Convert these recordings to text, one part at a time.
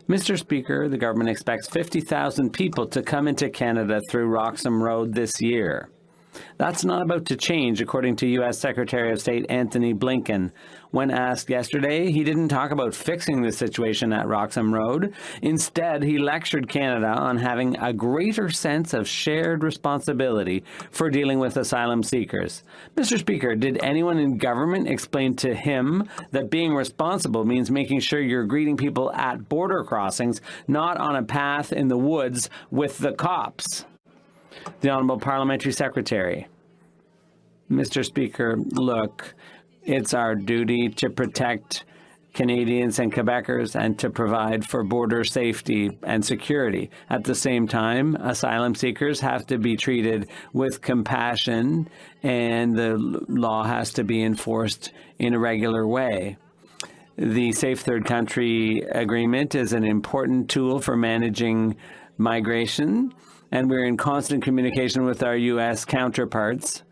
Mr. Speaker, the government expects 50,000 people to come into Canada through Roxham Rd this year. That's not about to change, according to U.S. Secretary of State Antony Blinken. When asked yesterday, he didn't talk about fixing the situation at Roxham Rd. Instead, he lectured Canada on having a greater sense of shared responsibility for dealing with asylum seekers. Mr. Speaker, did anyone in government explain to him that being responsible means making sure you're greeting people at border crossings, not on a path in the woods with the cops? The Honourable Parliamentary Secretary. Mr. Speaker, look, it's our duty to protect Canadians and Quebecers and to provide for border safety and security. At the same time, asylum seekers have to be treated with compassion and the law has to be enforced in a regular way. The Safe Third Country Agreement is an important tool for managing migration, and we're in constant communication with our U.S. counterparts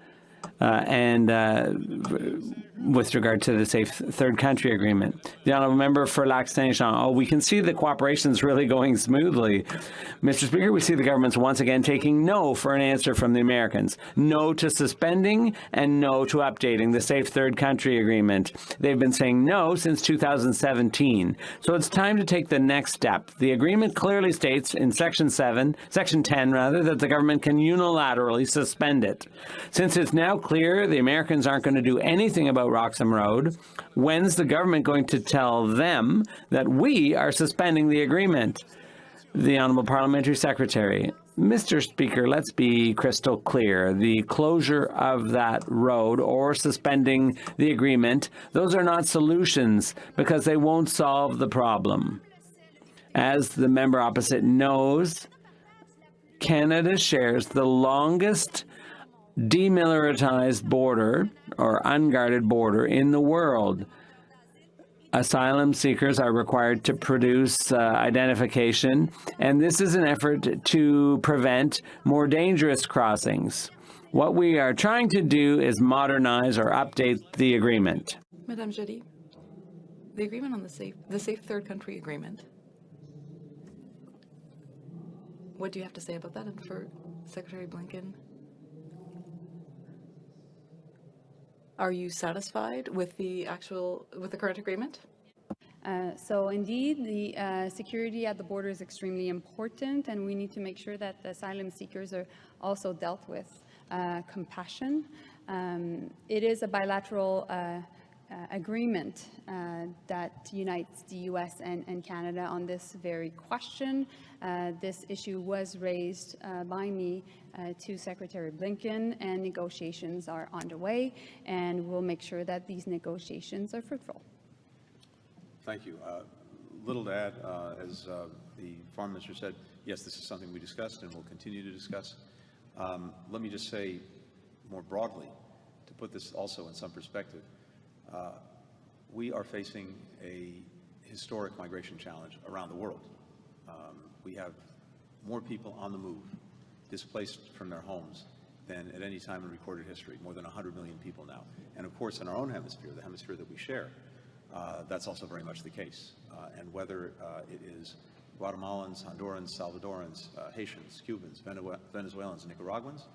with regard to the Safe Third Country Agreement. The Honourable Member for Lac-Saint-Jean. Oh, we can see the cooperation is really going smoothly. Mr. Speaker, we see the government's once again taking no for an answer from the Americans. No to suspending and no to updating the Safe Third Country Agreement. They've been saying no since 2017. So it's time to take the next step. The agreement clearly states in Section 10 that the government can unilaterally suspend it. Since it's now clear the Americans aren't going to do anything about Roxham Rd, when's the government going to tell them that we are suspending the agreement? The Honourable Parliamentary Secretary. Mr. Speaker, let's be crystal clear. The closure of that road or suspending the agreement, those are not solutions because they won't solve the problem. As the member opposite knows, Canada shares the longest demilitarized border or unguarded border in the world. Asylum seekers are required to produce identification, and this is an effort to prevent more dangerous crossings. What we are trying to do is modernize or update the agreement. Madame Joly, the agreement on the Safe Third Country Agreement. What do you have to say about that, and for Secretary Blinken? Are you satisfied with the current agreement? So indeed, the security at the border is extremely important, and we need to make sure that the asylum seekers are also dealt with compassion. It is a bilateral agreement that unites the U.S. and Canada on this very question. This issue was raised by me to Secretary Blinken, and negotiations are underway, and we'll make sure that these negotiations are fruitful. Thank you. Little to add, as the Foreign Minister said, yes, this is something we discussed and will continue to discuss. Let me just say more broadly, to put this also in some perspective, we are facing a historic migration challenge around the world. We have more people on the move, displaced from their homes, than at any time in recorded history, more than 100 million people now. And of course, in our own hemisphere, the hemisphere that we share, that's also very much the case. And whether it is Guatemalans, Hondurans, Salvadorans, Haitians, Cubans, Venezuelans, Nicaraguans,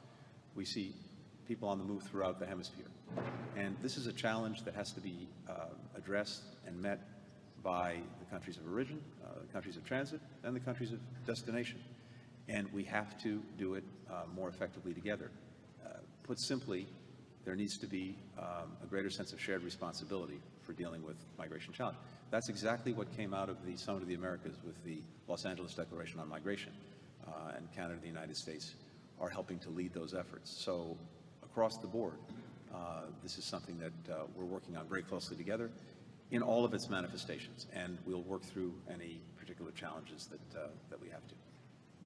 we see people on the move throughout the hemisphere. And this is a challenge that has to be addressed and met by the countries of origin, the countries of transit, and the countries of destination. And we have to do it more effectively together. Put simply, there needs to be a greater sense of shared responsibility for dealing with migration challenge. That's exactly what came out of the Summit of the Americas with the Los Angeles Declaration on Migration. And Canada and the United States are helping to lead those efforts. So across the board, this is something that we're working on very closely together in all of its manifestations, and we'll work through any particular challenges that we have to.